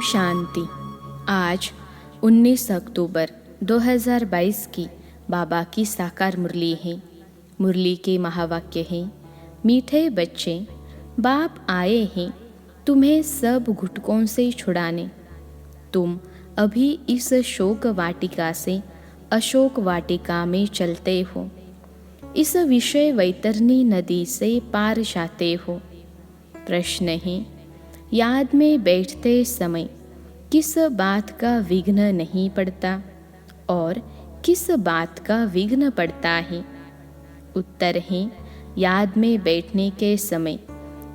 शांति। आज 19 अक्टूबर 2022 की बाबा की साकार मुरली है। मुरली के महावाक्य हैं, मीठे बच्चे, बाप आए हैं तुम्हें सब घुटकों से छुड़ाने। तुम अभी इस शोक वाटिका से अशोक वाटिका में चलते हो, इस विषय वैतरणी नदी से पार जाते हो। प्रश्न है, याद में बैठते समय किस बात का विघ्न नहीं पड़ता और किस बात का विघ्न पड़ता है? उत्तर है, याद में बैठने के समय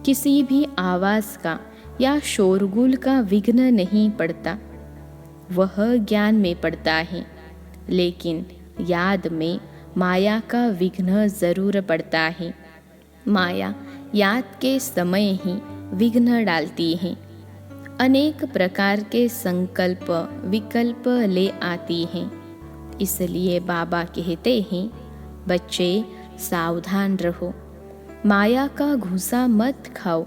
किसी भी आवाज़ का या शोरगुल का विघ्न नहीं पड़ता, वह ज्ञान में पड़ता है। लेकिन याद में माया का विघ्न जरूर पड़ता है। माया याद के समय ही विघ्न डालती है। अनेक प्रकार के संकल्प विकल्प ले आती हैं। इसलिए बाबा कहते हैं, बच्चे सावधान रहो, माया का घूसा मत खाओ।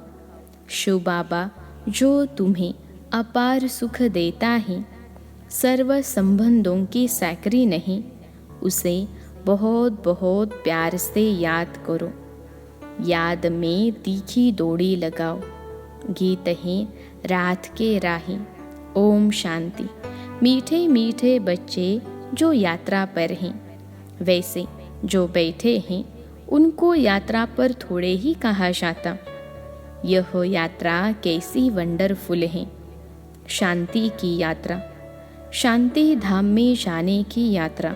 शिव बाबा जो तुम्हें अपार सुख देता है, सर्व संबंधों की सैकरी नहीं, उसे बहुत बहुत प्यार से याद करो। याद में तीखी डोरी लगाओ। गीत है रात के राही। ओम शांति। मीठे मीठे बच्चे जो यात्रा पर हैं, वैसे जो बैठे हैं उनको यात्रा पर थोड़े ही कहा जाता। यह यात्रा कैसी वंडरफुल है। शांति की यात्रा, शांति धाम में जाने की यात्रा।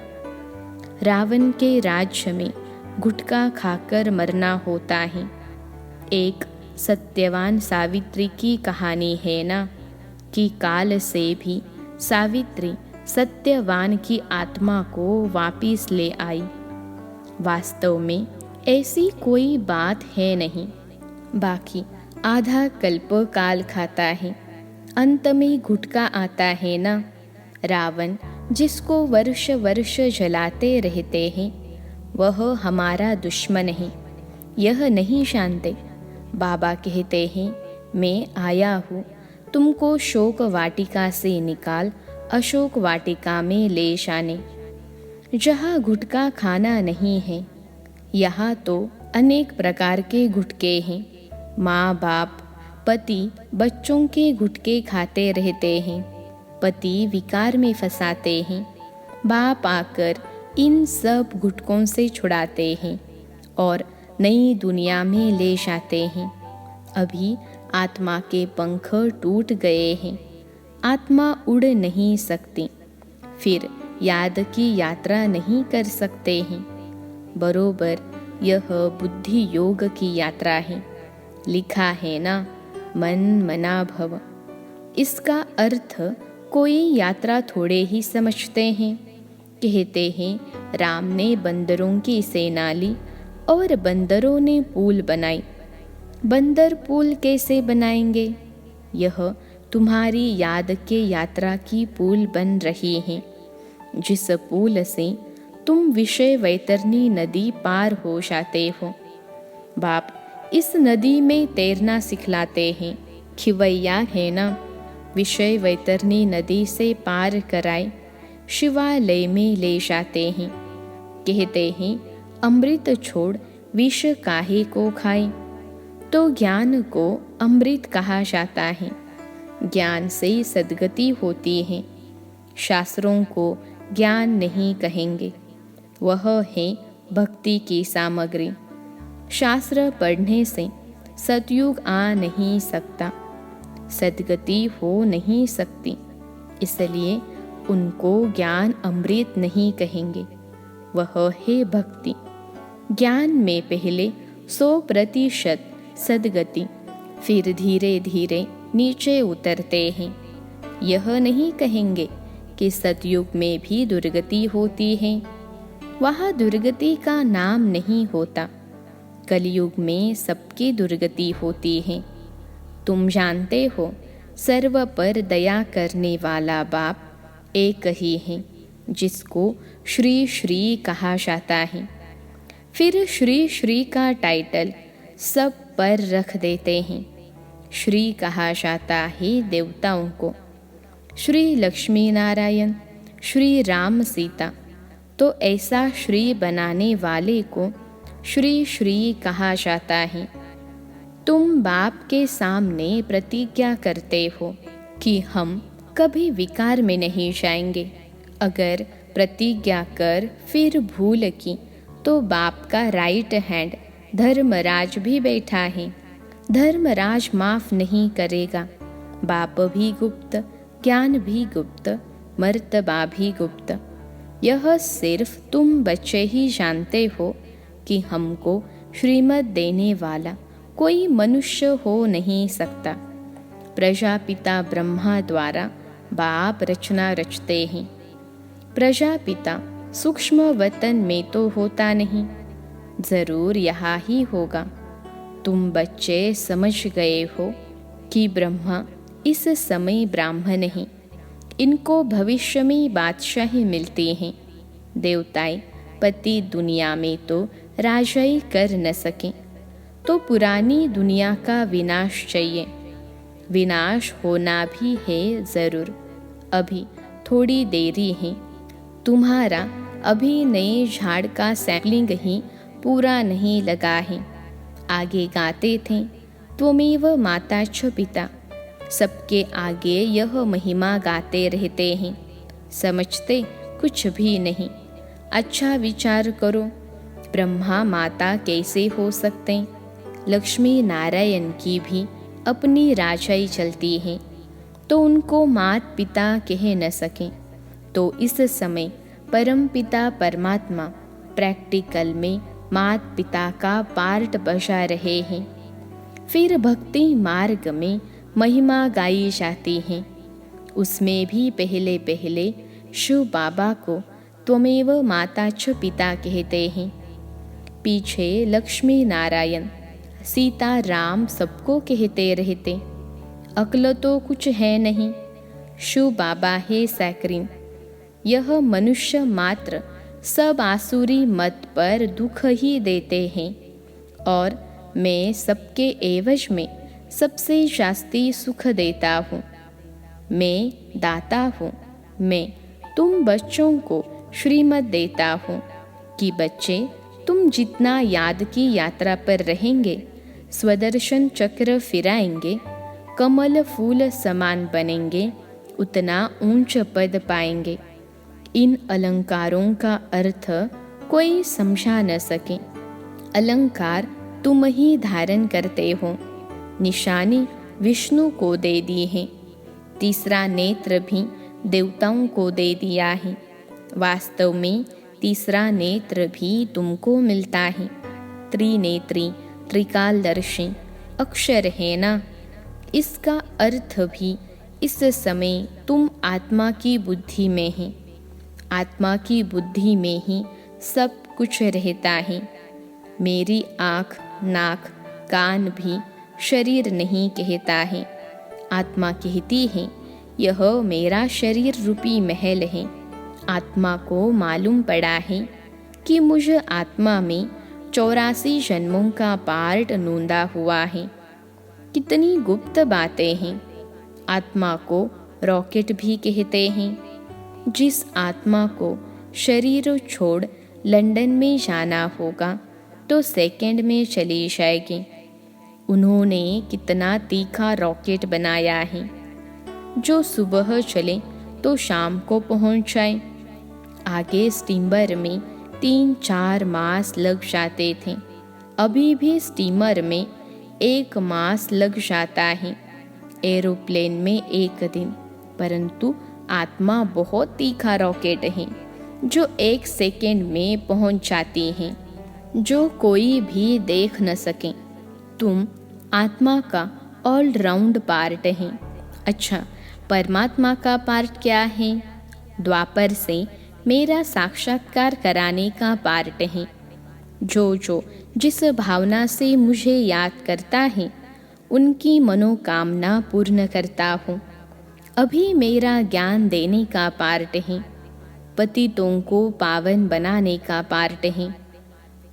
रावण के राज्य में गुटखा खाकर मरना होता है। एक सत्यवान सावित्री की कहानी है ना, कि काल से भी सावित्री सत्यवान की आत्मा को वापिस ले आई। वास्तव में ऐसी कोई बात है नहीं। बाकी आधा कल्प काल खाता है, अंत में गुटखा आता है ना। रावण जिसको वर्ष वर्ष जलाते रहते हैं, वह हमारा दुश्मन है, यह नहीं जानते। बाबा कहते हैं, मैं आया हूँ तुमको शोक वाटिका से निकाल अशोक वाटिका में ले जाने। जहाँ गुटखा खाना नहीं है, यहाँ तो अनेक प्रकार के गुटके हैं। माँ बाप पति बच्चों के गुटके खाते रहते हैं, पति विकार में फंसाते हैं, बाप आकर इन सब गुटकों से छुड़ाते हैं और नई दुनिया में ले जाते हैं। अभी आत्मा के पंख टूट गए हैं, आत्मा उड़ नहीं सकती, फिर याद की यात्रा नहीं कर सकते हैं। बरोबर यह बुद्धि योग की यात्रा है। लिखा है ना, मन मना भव। इसका अर्थ कोई यात्रा थोड़े ही समझते हैं। कहते हैं, राम ने बंदरों की सेना ली और बंदरों ने पुल बनाई। बंदर पुल कैसे बनाएंगे? यह तुम्हारी याद के यात्रा की पुल बन रही है, जिस पुल से तुम विषय वैतरणी नदी पार हो जाते हो। बाप इस नदी में तैरना सिखलाते हैं। खिवैया है ना, विषय वैतरणी नदी से पार कराए शिवालय में ले जाते हैं। कहते हैं, अमृत छोड़ विष काहे को खाए। तो ज्ञान को अमृत कहा जाता है। ज्ञान से सद्गति होती है। शास्त्रों को ज्ञान नहीं कहेंगे, वह है भक्ति की सामग्री। शास्त्र पढ़ने से सतयुग आ नहीं सकता, सद्गति हो नहीं सकती। इसलिए उनको ज्ञान अमृत नहीं कहेंगे, वह है भक्ति। ज्ञान में पहले 100% सद्गति, फिर धीरे धीरे नीचे उतरते हैं। यह नहीं कहेंगे कि सतयुग में भी दुर्गति होती है, वहाँ दुर्गति का नाम नहीं होता। कलयुग में सबकी दुर्गति होती है। तुम जानते हो, सर्व पर दया करने वाला बाप एक ही है, जिसको श्री श्री कहा जाता है। फिर श्री श्री का टाइटल सब पर रख देते हैं। श्री कहा जाता है देवताओं को, श्री लक्ष्मी नारायण, श्री राम सीता। तो ऐसा श्री बनाने वाले को श्री श्री कहा जाता है। तुम बाप के सामने प्रतिज्ञा करते हो कि हम कभी विकार में नहीं जाएंगे। अगर प्रतिज्ञा कर फिर भूल की तो बाप का राइट हैंड धर्मराज भी बैठा है। धर्मराज माफ नहीं करेगा। बाप भी गुप्त, ज्ञान भी गुप्त, मर्तबा भी गुप्त। यह सिर्फ तुम बच्चे ही जानते हो कि हमको श्रीमत देने वाला कोई मनुष्य हो नहीं सकता। प्रजापिता ब्रह्मा द्वारा बाप रचना रचते हैं। प्रजापिता सूक्ष्म वतन में तो होता नहीं, जरूर यहाँ ही होगा। तुम बच्चे समझ गए हो कि ब्रह्मा इस समय ब्राह्मण हैं। इनको भविष्य में बादशाही मिलती हैं। देवताएं पति दुनिया में तो राजाई कर न सके, तो पुरानी दुनिया का विनाश चाहिए। विनाश होना भी है जरूर। अभी थोड़ी देरी है। तुम्हारा अभी नए झाड़ का सैपलिंग ही पूरा नहीं लगा है। आगे गाते थे त्वमेव माता च पिता। सबके आगे यह महिमा गाते रहते हैं। समझते कुछ भी नहीं। अच्छा विचार करो, ब्रह्मा माता कैसे हो सकते? लक्ष्मी नारायण की भी अपनी राजाई चलती है, तो उनको मात पिता कह न सकें। तो इस समय परमपिता परमात्मा प्रैक्टिकल में मात पिता का पार्ट बजा रहे हैं। फिर भक्ति मार्ग में महिमा गाई जाती है। उसमें भी पहले पहले शिव बाबा को त्वमेव माता च पिता कहते हैं। पीछे लक्ष्मी नारायण, सीता राम सबको कहते रहते। अक्ल तो कुछ है नहीं। शिव बाबा है सैक्रीन। यह मनुष्य मात्र सब आसुरी मत पर दुख ही देते हैं, और मैं सबके एवज में सबसे जास्ती सुख देता हूँ। मैं दाता हूँ। मैं तुम बच्चों को श्रीमत देता हूँ कि बच्चे, तुम जितना याद की यात्रा पर रहेंगे, स्वदर्शन चक्र फिराएंगे, कमल फूल समान बनेंगे, उतना ऊंच पद पाएंगे। इन अलंकारों का अर्थ कोई समझा न सके। अलंकार तुम ही धारण करते हो। निशानी विष्णु को दे दी है। तीसरा नेत्र भी देवताओं को दे दिया है। वास्तव में तीसरा नेत्र भी तुमको मिलता है। त्रिनेत्री, त्रिकालदर्शी अक्षर है ना। इसका अर्थ भी इस समय तुम आत्मा की बुद्धि में है। आत्मा की बुद्धि में ही सब कुछ रहता है। मेरी आँख, नाक, कान भी शरीर नहीं कहता है। आत्मा कहती है यह मेरा शरीर रूपी महल है। आत्मा को मालूम पड़ा है कि मुझ आत्मा में 84 जन्मों का पार्ट नूंदा हुआ है। कितनी गुप्त बातें हैं। आत्मा को रॉकेट भी कहते हैं। जिस आत्मा को शरीर छोड़ लंदन में जाना होगा तो सेकंड में चली जाएगी। उन्होंने कितना तीखा रॉकेट बनाया है जो सुबह चले तो शाम को पहुंच जाए। आगे स्टीमर में 3-4 मास लग जाते थे। अभी भी स्टीमर में 1 मास लग जाता है। एरोप्लेन में 1 दिन। परंतु आत्मा बहुत तीखा रॉकेट है जो 1 सेकेंड में पहुंच जाती है, जो कोई भी देख न सके। तुम आत्मा का ऑलराउंड पार्ट है। अच्छा, परमात्मा का पार्ट क्या है? द्वापर से मेरा साक्षात्कार कराने का पार्ट है। जो जिस भावना से मुझे याद करता है उनकी मनोकामना पूर्ण करता हूँ। अभी मेरा ज्ञान देने का पार्ट है। पतितों को पावन बनाने का पार्ट है।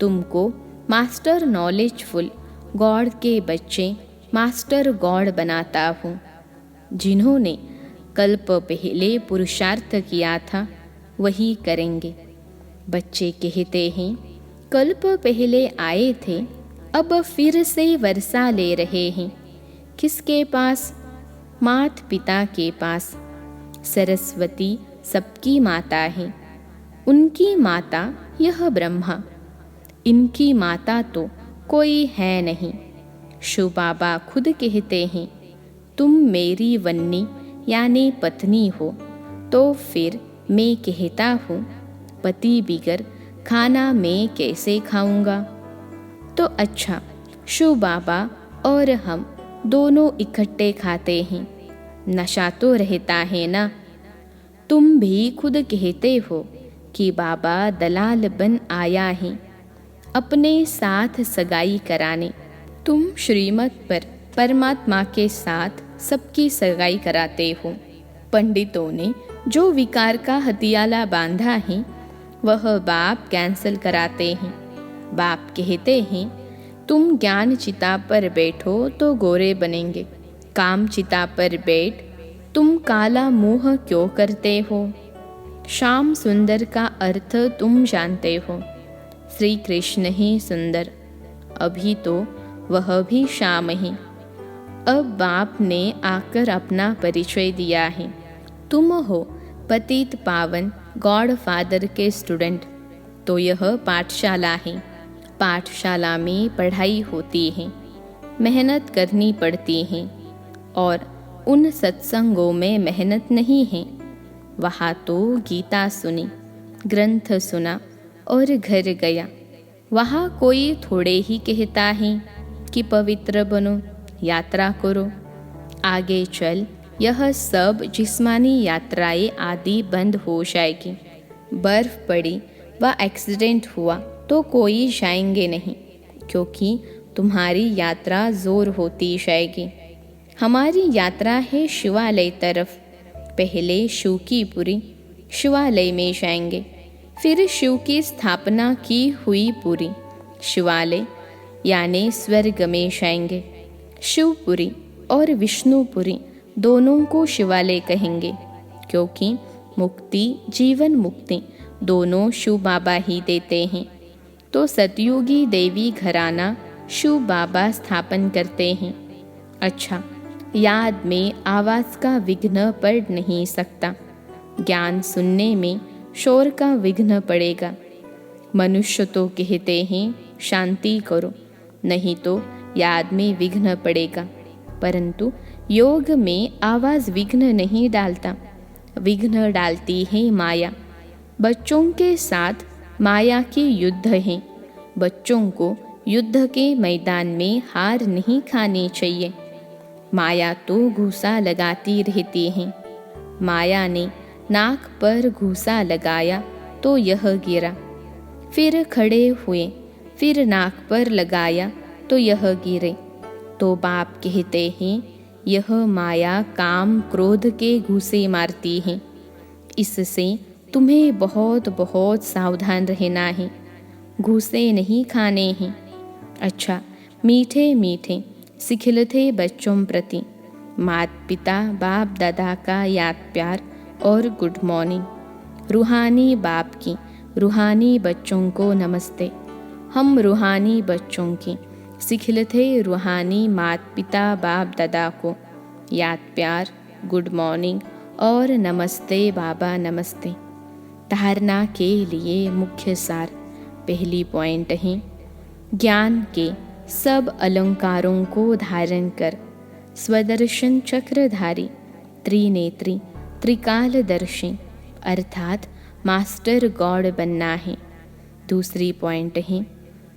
तुमको मास्टर नॉलेजफुल गॉड के बच्चे मास्टर गॉड बनाता हूँ। जिन्होंने कल्प पहले पुरुषार्थ किया था वही करेंगे। बच्चे कहते हैं कल्प पहले आए थे, अब फिर से वर्षा ले रहे हैं। किसके पास? मात पिता के पास। सरस्वती सबकी माता है, उनकी माता यह ब्रह्मा, इनकी माता तो कोई है नहीं। शिव बाबा खुद कहते हैं तुम मेरी वन्नी यानी पत्नी हो। तो फिर मैं कहता हूँ पति बिगर खाना मैं कैसे खाऊंगा? तो अच्छा, शिव बाबा और हम दोनों इकट्ठे खाते हैं, नशा तो रहता है ना। तुम भी खुद कहते हो कि बाबा दलाल बन आया है अपने साथ सगाई कराने। तुम श्रीमत पर परमात्मा के साथ सबकी सगाई कराते हो। पंडितों ने जो विकार का हथियाला बांधा है वह बाप कैंसल कराते हैं। बाप कहते हैं तुम ज्ञान चिता पर बैठो तो गोरे बनेंगे, काम चिता पर बैठ तुम काला मुंह क्यों करते हो? श्याम सुंदर का अर्थ तुम जानते हो, श्री कृष्ण ही सुंदर, अभी तो वह भी श्याम है। अब बाप ने आकर अपना परिचय दिया है, तुम हो पतित पावन गॉड फादर के स्टूडेंट। तो यह पाठशाला है, पाठशाला में पढ़ाई होती है, मेहनत करनी पड़ती है, और उन सत्संगों में मेहनत नहीं है। वहाँ तो गीता सुनी, ग्रंथ सुना और घर गया। वहाँ कोई थोड़े ही कहता है कि पवित्र बनो, यात्रा करो। आगे चल यह सब जिस्मानी यात्राएं आदि बंद हो जाएगी। बर्फ पड़ी व एक्सीडेंट हुआ तो कोई जाएंगे नहीं, क्योंकि तुम्हारी यात्रा जोर होती जाएगी। हमारी यात्रा है शिवालय तरफ। पहले शिव की पुरी शिवालय में जाएंगे, फिर शिव की स्थापना की हुई पुरी शिवालय यानी स्वर्ग में जाएंगे। शिवपुरी और विष्णुपुरी दोनों को शिवालय कहेंगे, क्योंकि मुक्ति जीवन मुक्ति दोनों शिव बाबा ही देते हैं। तो सतयुगी देवी घराना शिव बाबा स्थापन करते हैं। अच्छा, याद में आवाज़ का विघ्न पड़ नहीं सकता, ज्ञान सुनने में शोर का विघ्न पड़ेगा। मनुष्य तो कहते हैं शांति करो, नहीं तो याद में विघ्न पड़ेगा, परंतु योग में आवाज़ विघ्न नहीं डालता, विघ्न डालती है माया। बच्चों के साथ माया के युद्ध है। बच्चों को युद्ध के मैदान में हार नहीं खानी चाहिए। माया तो घूसा लगाती रहती है। माया ने नाक पर घूसा लगाया तो यह गिरा, फिर खड़े हुए, फिर नाक पर लगाया तो यह गिरे। तो बाप कहते हैं यह माया काम क्रोध के घूसे मारती है, इससे तुम्हें बहुत बहुत सावधान रहना है, घूसे नहीं खाने हैं। अच्छा, मीठे मीठे सिखिलते बच्चों प्रति माता पिता बाप दादा का याद प्यार और गुड मॉर्निंग। रूहानी बाप की रूहानी बच्चों को नमस्ते। हम रूहानी बच्चों की सिखिलते रूहानी माता पिता बाप दादा को याद प्यार, गुड मॉर्निंग और नमस्ते बाबा नमस्ते। धारणा के लिए मुख्य सार पहली पॉइंट है, ज्ञान के सब अलंकारों को धारण कर स्वदर्शन चक्रधारी त्रिनेत्री त्रिकालदर्शी अर्थात मास्टर गॉड बनना है। दूसरी पॉइंट है,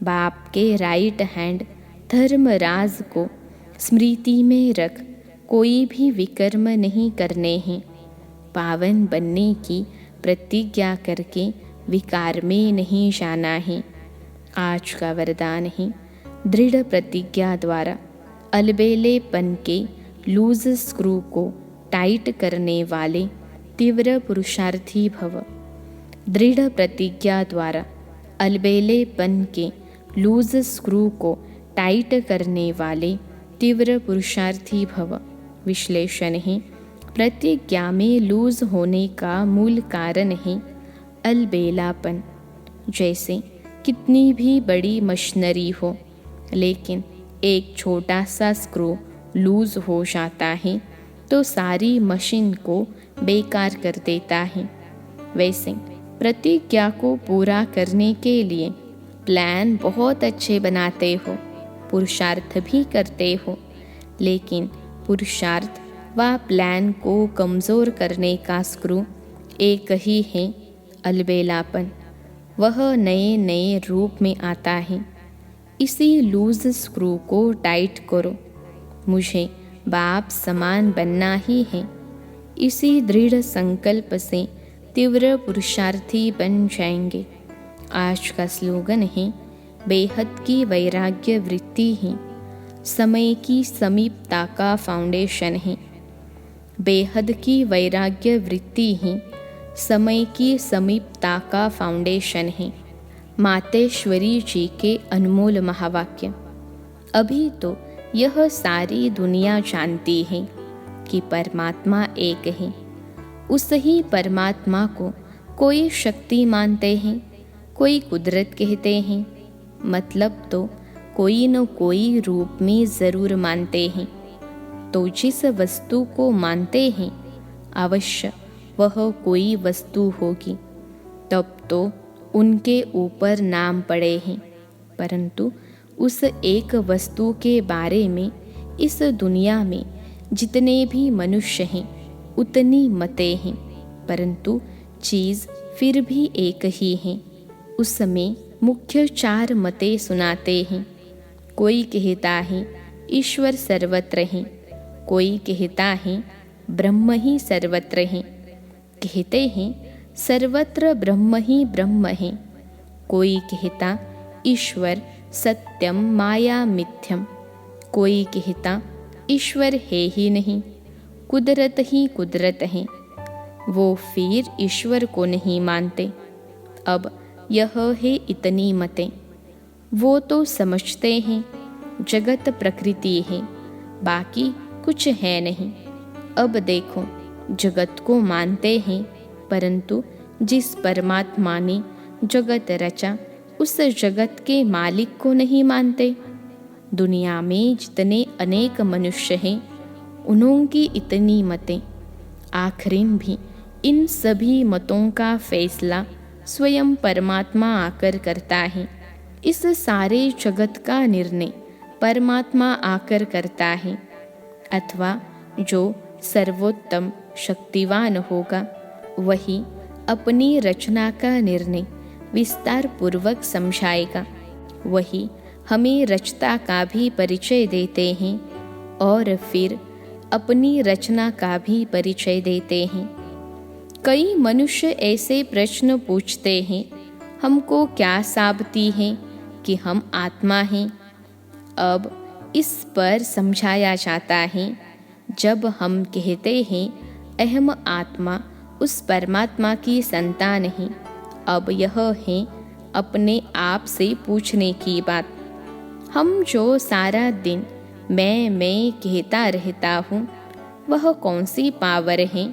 बाप के राइट हैंड धर्मराज को स्मृति में रख कोई भी विकर्म नहीं करने हैं। पावन बनने की प्रतिज्ञा करके विकार में नहीं जाना है। आज का वरदान है, दृढ़ प्रतिज्ञा द्वारा अलबेलेपन के लूज स्क्रू को टाइट करने वाले तीव्र पुरुषार्थी भव। दृढ़ प्रतिज्ञा द्वारा अलबेलेपन के लूज स्क्रू को टाइट करने वाले तीव्र पुरुषार्थी भव। विश्लेषण है, प्रतिज्ञा में लूज होने का मूल कारण है अलबेलापन। जैसे कितनी भी बड़ी मशीनरी हो, लेकिन एक छोटा सा स्क्रू लूज हो जाता है तो सारी मशीन को बेकार कर देता है। वैसे प्रतिज्ञा को पूरा करने के लिए प्लान बहुत अच्छे बनाते हो, पुरुषार्थ भी करते हो, लेकिन पुरुषार्थ व प्लान को कमज़ोर करने का स्क्रू एक ही है, अलबेलापन। वह नए नए रूप में आता है। इसी लूज स्क्रू को टाइट करो। मुझे बाप समान बनना ही है। इसी दृढ़ संकल्प से तीव्र पुरुषार्थी बन जाएंगे। आज का स्लोगन है, बेहद की वैराग्य वृत्ति ही समय की समीपता का फाउंडेशन है। बेहद की वैराग्य वृत्ति ही समय की समीपता का फाउंडेशन है। मातेश्वरी जी के अनमोल महावाक्य। अभी तो यह सारी दुनिया जानती है कि परमात्मा एक है। उस ही परमात्मा को कोई शक्ति मानते हैं, कोई कुदरत कहते हैं, मतलब तो कोई न कोई रूप में ज़रूर मानते हैं। तो जिस वस्तु को मानते हैं अवश्य वह कोई वस्तु होगी, तब तो उनके ऊपर नाम पड़े हैं। परंतु उस एक वस्तु के बारे में इस दुनिया में जितने भी मनुष्य हैं उतनी मतें हैं, परंतु चीज़ फिर भी एक ही है। उसमें मुख्य 4 मतें सुनाते हैं। कोई कहता है ईश्वर सर्वत्र है, कोई कहता है ब्रह्म ही सर्वत्र है, कहते हैं सर्वत्र ब्रह्म ही ब्रह्म है। कोई कहता ईश्वर सत्यम माया मिथ्यम, कोई कहता ईश्वर है ही नहीं, कुदरत ही कुदरत है। वो फिर ईश्वर को नहीं मानते। अब यह है इतनी मतें। वो तो समझते हैं जगत प्रकृति है, बाकी कुछ है नहीं। अब देखो, जगत को मानते हैं, परंतु जिस परमात्मा ने जगत रचा उस जगत के मालिक को नहीं मानते। दुनिया में जितने अनेक मनुष्य हैं उनकी इतनी मतें। आखिर भी इन सभी मतों का फैसला स्वयं परमात्मा आकर करता है। इस सारे जगत का निर्णय परमात्मा आकर करता है। अथवा जो सर्वोत्तम शक्तिवान होगा वही अपनी रचना का निर्णय विस्तार पूर्वक समझाएगा। वही हमें रचता का भी परिचय देते हैं और फिर अपनी रचना का भी परिचय देते हैं। कई मनुष्य ऐसे प्रश्न पूछते हैं, हमको क्या साबती है कि हम आत्मा हैं? अब इस पर समझाया जाता है, जब हम कहते हैं अहम आत्मा उस परमात्मा की संतान है, अब यह है अपने आप से पूछने की बात। हम जो सारा दिन मैं कहता रहता हूँ, वह कौन सी पावर है?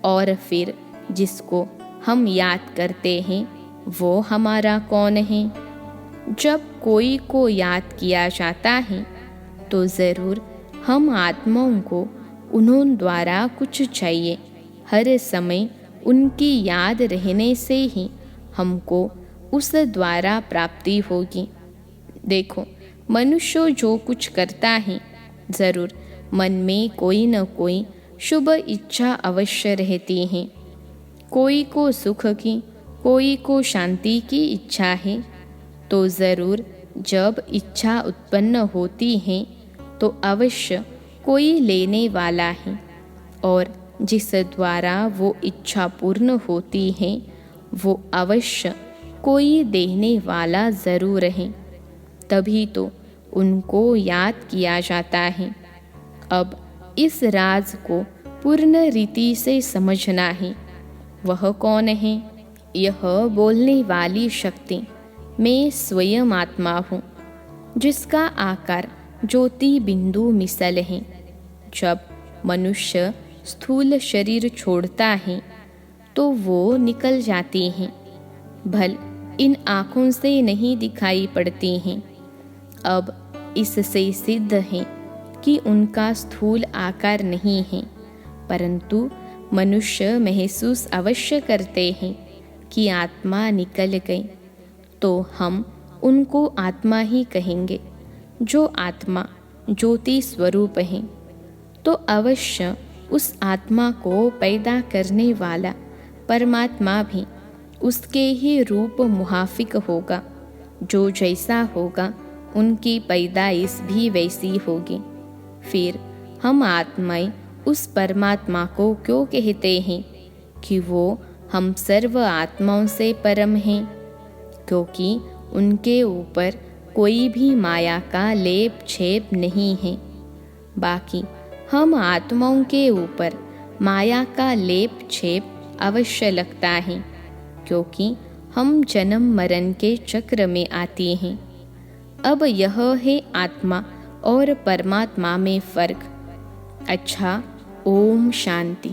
और फिर जिसको हम याद करते हैं वो हमारा कौन है? जब कोई को याद किया जाता है तो ज़रूर हम आत्माओं को उन्हों द्वारा कुछ चाहिए। हर समय उनकी याद रहने से ही हमको उस द्वारा प्राप्ति होगी। देखो, मनुष्य जो कुछ करता है ज़रूर मन में कोई न कोई शुभ इच्छा अवश्य रहती है। कोई को सुख की, कोई को शांति की इच्छा है, तो ज़रूर जब इच्छा उत्पन्न होती है तो अवश्य कोई लेने वाला है, और जिस द्वारा वो इच्छा पूर्ण होती है वो अवश्य कोई देने वाला ज़रूर है। तभी तो उनको याद किया जाता है। अब इस राज को पूर्ण रीति से समझना है। वह कौन है? यह बोलने वाली शक्ति मैं स्वयं आत्मा हूँ, जिसका आकार ज्योति बिंदु मिसल है। जब मनुष्य स्थूल शरीर छोड़ता है तो वो निकल जाते हैं, भल इन आँखों से नहीं दिखाई पड़ते हैं। अब इससे सिद्ध है कि उनका स्थूल आकार नहीं है, परंतु मनुष्य महसूस अवश्य करते हैं कि आत्मा निकल गई, तो हम उनको आत्मा ही कहेंगे। जो आत्मा ज्योति स्वरूप है, तो अवश्य उस आत्मा को पैदा करने वाला परमात्मा भी उसके ही रूप मुहाफिक होगा। जो जैसा होगा उनकी पैदाइश भी वैसी होगी। फिर हम आत्माएं उस परमात्मा को क्यों कहते हैं कि वो हम सर्व आत्माओं से परम हैं? क्योंकि उनके ऊपर कोई भी माया का लेप छेप नहीं है। बाकी हम आत्माओं के ऊपर माया का लेप छेप अवश्य लगता है, क्योंकि हम जन्म मरण के चक्र में आते हैं। अब यह है आत्मा और परमात्मा में फर्क। अच्छा, ओम शांति।